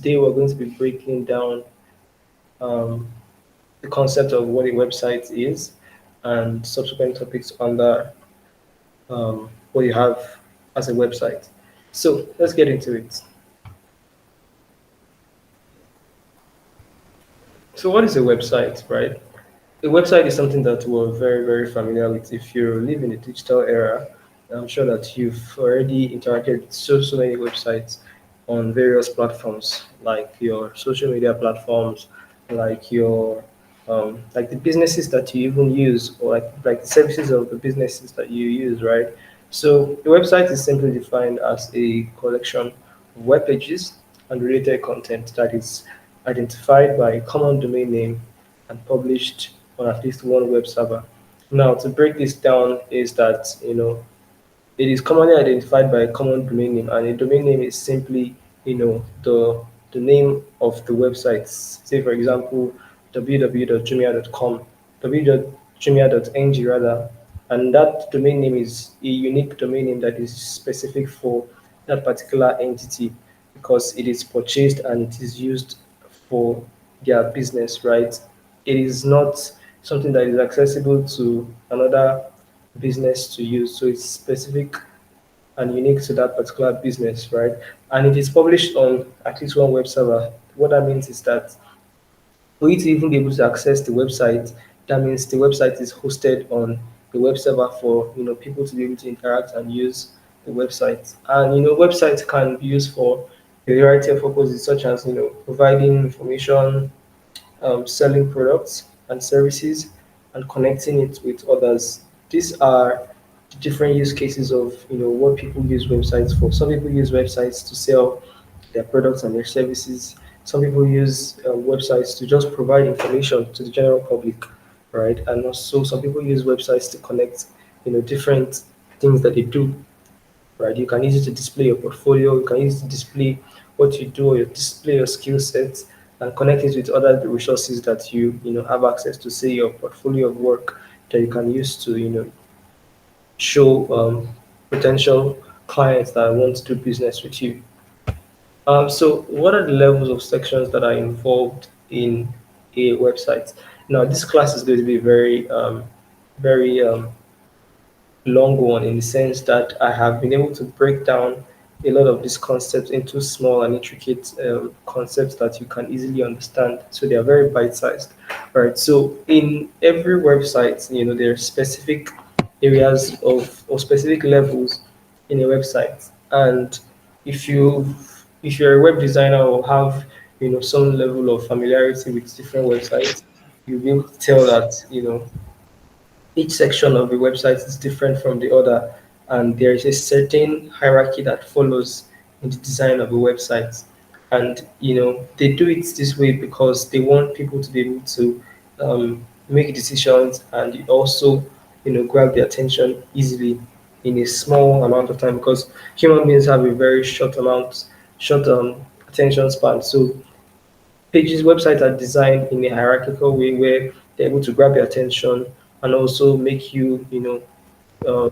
today we're going to be breaking down um, the concept of what a website is and subsequent topics under what you have as a website. So let's get into it. So what is a website, right? A website is something that we're very, very familiar with. If you live in the digital era, I'm sure that you've already interacted with so many websites on various platforms, like your social media platforms, like your like the businesses that you even use, or like the services of the businesses that you use, right? So the website is simply defined as a collection of web pages and related content that is identified by a common domain name and published on at least one web server. Now, to break this down, is that it is commonly identified by a common domain name, and a domain name is simply the name of the website. Say, for example, www.jumia.com, www.jumia.ng rather, and that domain name is a unique domain name that is specific for that particular entity because it is purchased and it is used for their business, right? It is not something that is accessible to another business to use. So it's specific and unique to that particular business, right? And it is published on at least one web server. What that means is that for you to even be able to access the website, that means the website is hosted on the web server for people to be able to interact and use the website. And websites can be used for a variety of purposes, such as providing information, selling products and services, and connecting it with others. These are the different use cases of what people use websites for. Some people use websites to sell their products and their services. Some people use websites to just provide information to the general public, right? And also some people use websites to connect different things that they do, right? You can use it to display your portfolio. You can use it to display what you do, or you display your skill sets, and connect it with other resources that you have access to. Say your portfolio of work that you can use to show potential clients that want to do business with you. So, what are the levels of sections that are involved in a website? Now, this class is going to be very long one in the sense that I have been able to break down a lot of these concepts into small and intricate concepts that you can easily understand. So they are very bite-sized, right? So in every website, there are specific areas of or specific levels in a website, and if you if you're a web designer or have some level of familiarity with different websites, you'll be able to tell that each section of the website is different from the other, and there is a certain hierarchy that follows in the design of a website. And they do it this way because they want people to be able to make decisions and also grab their attention easily in a small amount of time because human beings have a very short attention span. So pages websites are designed in a hierarchical way where they're able to grab your attention and also make you have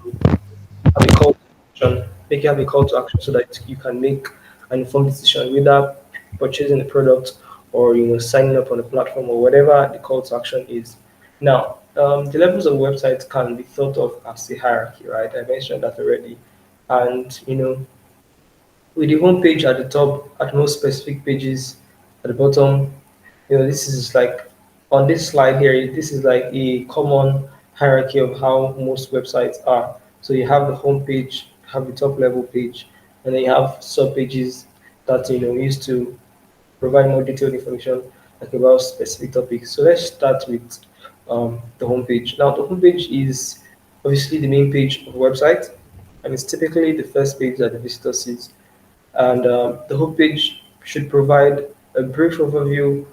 a call to action, make you have a call to action so that you can make an informed decision whether purchasing the product or signing up on the platform or whatever the call to action is. Now, the levels of websites can be thought of as a hierarchy, right? I mentioned that already, and with the home page at the top, at most specific pages at the bottom. This is like on this slide here, this is like a common hierarchy of how most websites are. So you have the home page, have the top level page, and then you have sub pages that used to provide more detailed information like about specific topics. So let's start with the homepage. Now the homepage is obviously the main page of the website, and it's typically the first page that the visitor sees. And the homepage should provide a brief overview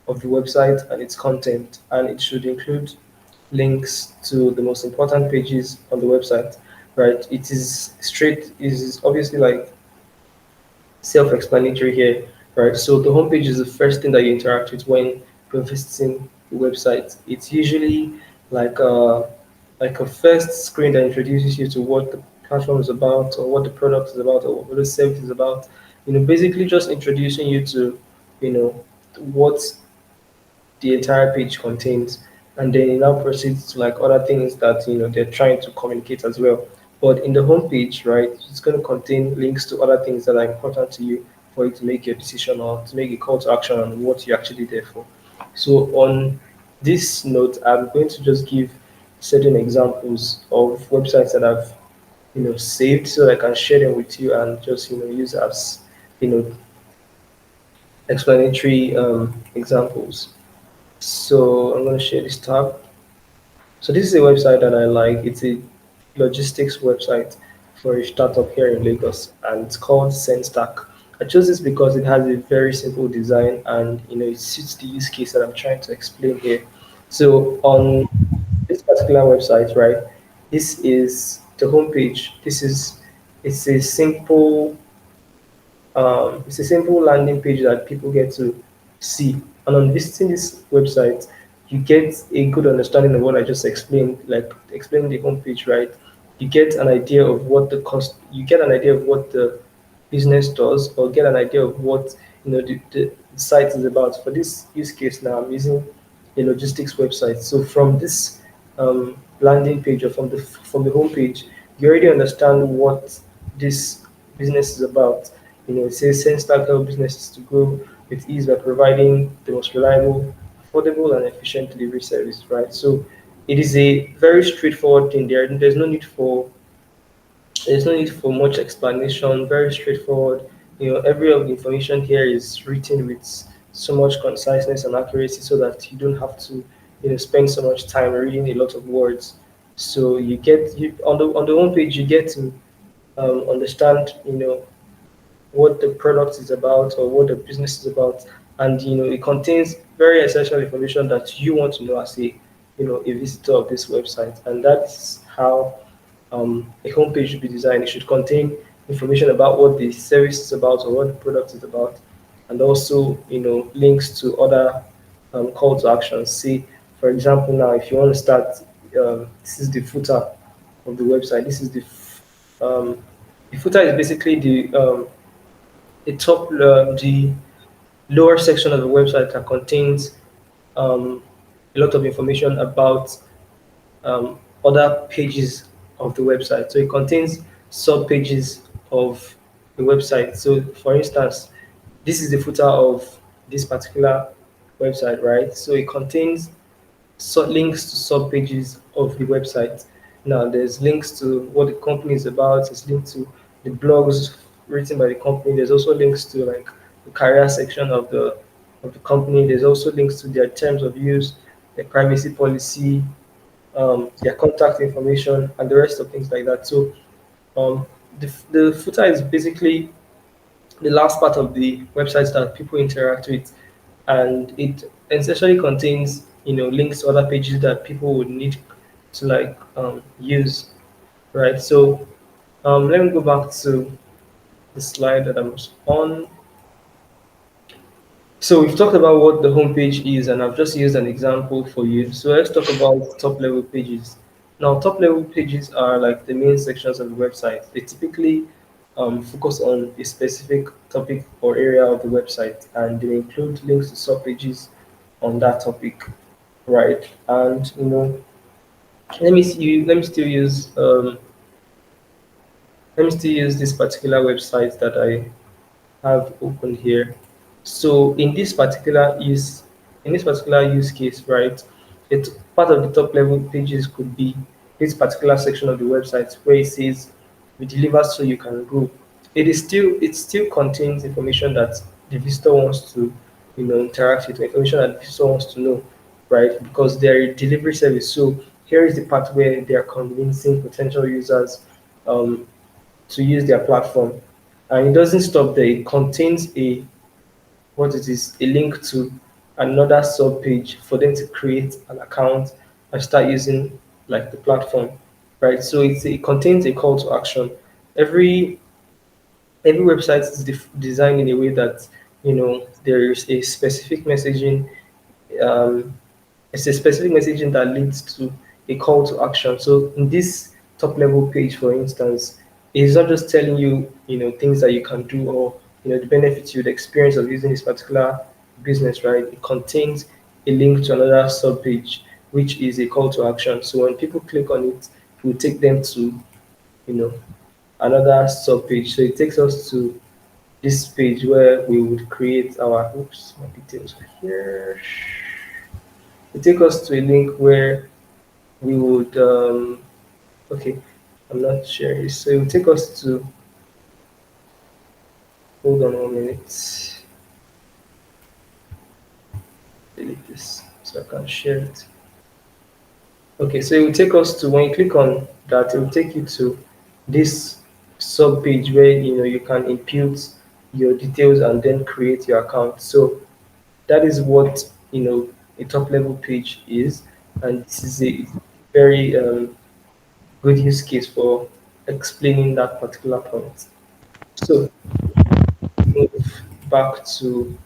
of the website and its content, and it should include links to the most important pages on the website. Right? It is obviously like self-explanatory here, right? So the homepage is the first thing that you interact with when you're visiting the website. It's usually like a like a first screen that introduces you to what the platform is about, or what the product is about, or what the service is about. Basically just introducing you to you know, what the entire page contains, and then it now proceeds to like other things that they're trying to communicate as well. But in the home page, right, it's going to contain links to other things that are important to you for you to make your decision or to make a call to action on what you're actually there for. So on this note, I'm going to just give certain examples of websites that I've saved so that I can share them with you and just use as you know explanatory examples. So I'm going to share this tab. So this is a website that I like. It's a logistics website for a startup here in Lagos, and it's called SendStack. I chose this because it has a very simple design, and it suits the use case that I'm trying to explain here. So on this particular website, right, this is the homepage. It's a simple landing page that people get to see. And on visiting this website, you get a good understanding of what I just explained, like explaining the homepage, right? You get an idea of what the cost, you get an idea of what the business does, or get an idea of what the site is about. For this use case now, I'm using a logistics website. So from this landing page or from the homepage, you already understand what this business is about. It says SenseTag help businesses to grow with ease by providing the most reliable, affordable, and efficient delivery service, right? So it is a very straightforward thing. There's no need for much explanation. Very straightforward. Every of the information here is written with so much conciseness and accuracy, so that you don't have to spend so much time reading a lot of words. So on the homepage you get to understand what the product is about or what the business is about, and it contains very essential information that you want to know as a visitor of this website. And that's how a homepage should be designed. It should contain information about what the service is about or what the product is about, and also links to other call to actions. See, for example, now if you want to start, this is the footer of the website. The footer is basically the lower section of the website that contains um, a lot of information about other pages of the website. So it contains sub pages of the website. So, for instance, this is the footer of this particular website, right? So it contains links to sub pages of the website. Now, there's links to what the company is about. There's links to the blogs written by the company. There's also links to like the career section of the company. There's also links to their terms of use, their privacy policy, their contact information, and the rest of things like that. So the footer is basically the last part of the websites that people interact with, and it essentially contains links to other pages that people would need to like use, right? So let me go back to the slide that I was on. So we've talked about what the homepage is, and I've just used an example for you. So let's talk about top level pages. Now, top level pages are like the main sections of the website. They typically focus on a specific topic or area of the website, and they include links to sub pages on that topic, right? And let me still use this particular website that I have open here. So in this particular use case, right, it's part of the top level pages could be this particular section of the website where it says we deliver so you can go. It still contains information that the visitor wants to interact with, information that the visitor wants to know, right? Because they're a delivery service. So here is the part where they are convincing potential users um, to use their platform. And it doesn't stop there. It contains a link to another sub page for them to create an account and start using like the platform, right? So it contains a call to action. Every every website is designed in a way that there is a specific messaging. um, it's a specific messaging that leads to a call to action. So in this top level page, for instance, it's not just telling you things that you can do, or the benefits you'd experience of using this particular business, right, it contains a link to another sub page, which is a call to action. So when people click on it, it will take them to, you know, another sub page. So it takes us to this page where we would create our, oops, my details are here. It take us to a link where we would, okay, I'm not sharing. So it will take us to, hold on 1 minute, delete this so I can share it. Okay, so it will take us to, when you click on that, it will take you to this sub page where you can input your details and then create your account. So that is what a top level page is, and this is a very good use case for explaining that particular point. So move back to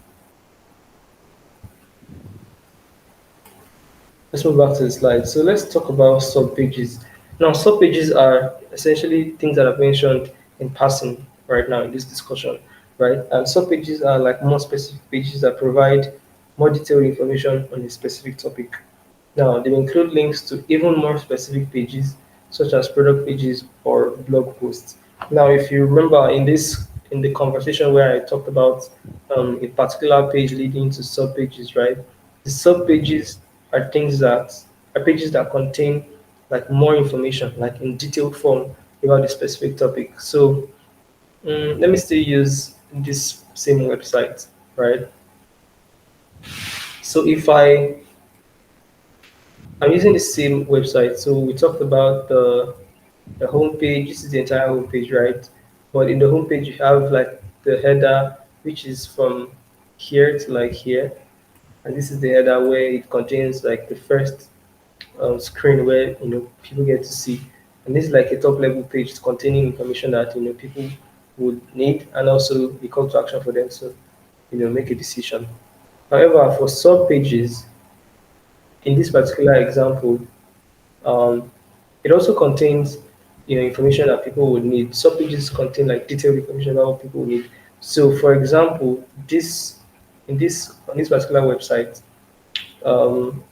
let's move back to the slide. So let's talk about sub pages. Now, sub pages are essentially things that I've mentioned in passing right now in this discussion, right? And sub pages are like more specific pages that provide more detailed information on a specific topic. Now, they include links to even more specific pages, such as product pages or blog posts. Now, if you remember in the conversation where I talked about a particular page leading to sub pages, right? The sub pages are things that are pages that contain like more information, like in detailed form about the specific topic. So let me still use this same website, right? So if I'm using the same website, so we talked about the homepage. This is the entire homepage, right? But in the homepage, you have like the header, which is from here to like here, and this is the header where it contains like the first screen where people get to see, and this is like a top level page containing information that people would need, and also the call to action for them to make a decision. However, for sub pages, in this particular example, um, it also contains information that people would need. Sub pages contain like detailed information about what people need. So, for example, this in this on this particular website, um,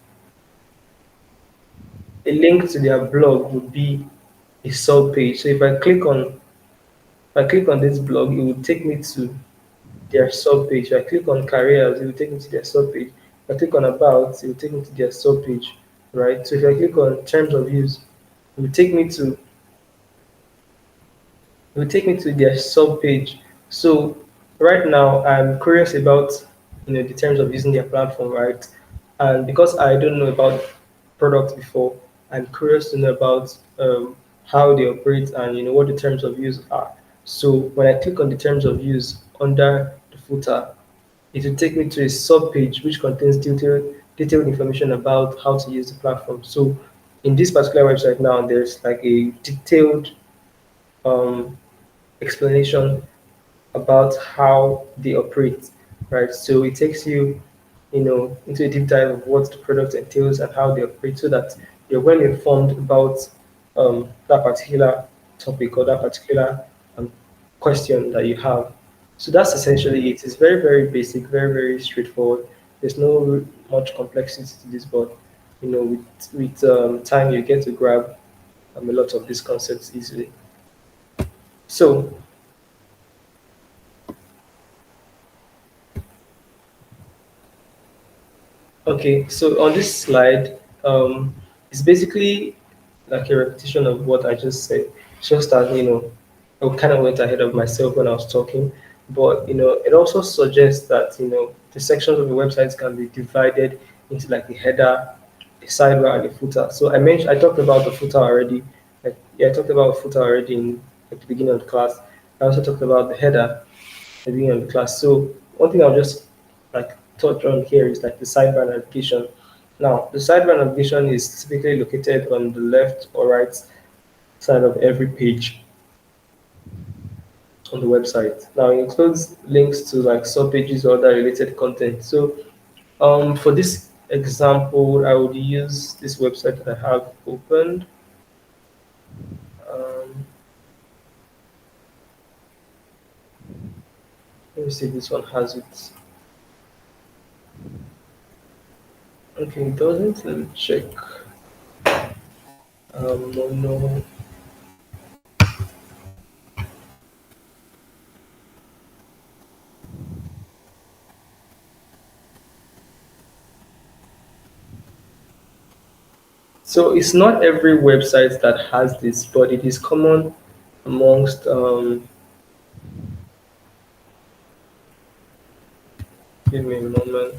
a link to their blog would be a sub page. So if I click on this blog, it will take me to their sub page. If I click on careers, it will take me to their sub page. If I click on about, it will take me to their sub page, right? So if I click on terms of use, it will take me to their sub page. So right now I'm curious about the terms of using their platform, right? And because I don't know about products before, I'm curious to know about how they operate and what the terms of use are. So when I click on the terms of use under the footer, it will take me to a sub page which contains detailed information about how to use the platform. So in this particular website now, there's like a detailed um, explanation about how they operate, right? So it takes you, into a deep dive of what the product entails and how they operate, so that you're well informed about that particular topic or that particular um, question that you have. So that's essentially it. It's very, very basic, very, very straightforward. There's no much complexity to this, but with time, you get to grab a lot of these concepts easily. So okay, so on this slide, it's basically like a repetition of what I just said. Just that, I kind of went ahead of myself when I was talking, but it also suggests that the sections of the websites can be divided into like a header, a sidebar, and a footer. So I talked about the footer already. Like, yeah, I talked about footer already in at the beginning of the class. I also talked about the header at the beginning of the class. So one thing I'll just like touch on here is like the sidebar navigation. Now, the sidebar navigation is typically located on the left or right side of every page on the website. Now, it includes links to like sub pages or other related content. So, for this example, I would use this website that I have opened. Um, Let me see if this one has it. Okay, it doesn't. Let me check. No, no. So it's not every website that has this, but it is common amongst. Give me a moment.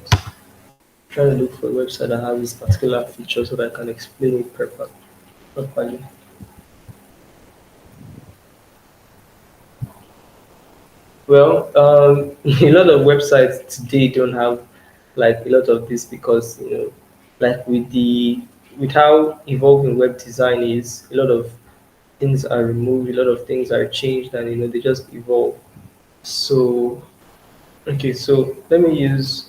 Trying to look for a website that has this particular feature so that I can explain it properly. Well, a lot of websites today don't have like a lot of this because like with how evolving web design is, a lot of things are removed, a lot of things are changed, and they just evolve. So okay, so let me use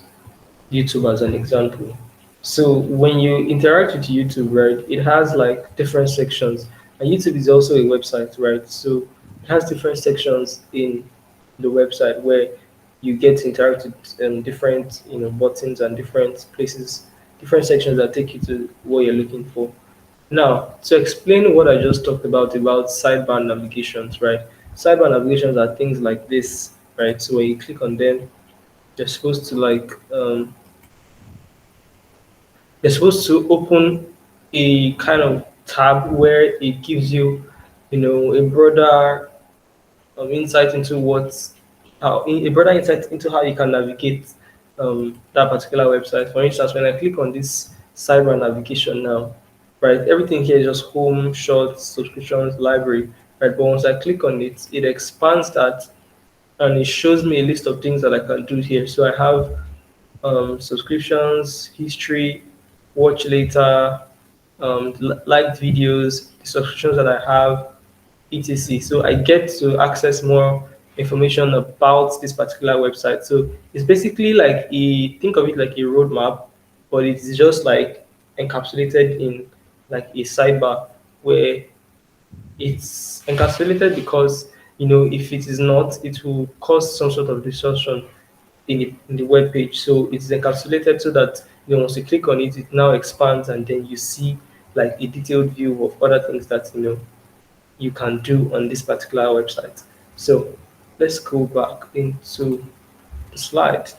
YouTube as an example. So when you interact with YouTube, right, it has like different sections, and YouTube is also a website, right? So it has different sections in the website where you get to interact with different, buttons and different places, different sections that take you to what you're looking for. Now, to explain what I just talked about sidebar navigations, right? Sidebar navigations are things like this, right? So when you click on them, you're supposed to you're supposed to open a kind of tab where it gives you, a broader insight into a broader insight into how you can navigate that particular website. For instance, when I click on this cyber navigation now, right, everything here is just home, shorts, subscriptions, library, right? But once I click on it, it expands that and it shows me a list of things that I can do here. So I have subscriptions, history, watch later, liked videos, subscriptions that I have, etc. So I get to access more information about this particular website. So it's basically like think of it like a roadmap, but it's just like encapsulated in like a sidebar where it's encapsulated because if it is not, it will cause some sort of distortion in the web page. So it's encapsulated so that once you click on it, it now expands and then you see like a detailed view of other things that you can do on this particular website. So let's go back into the slide.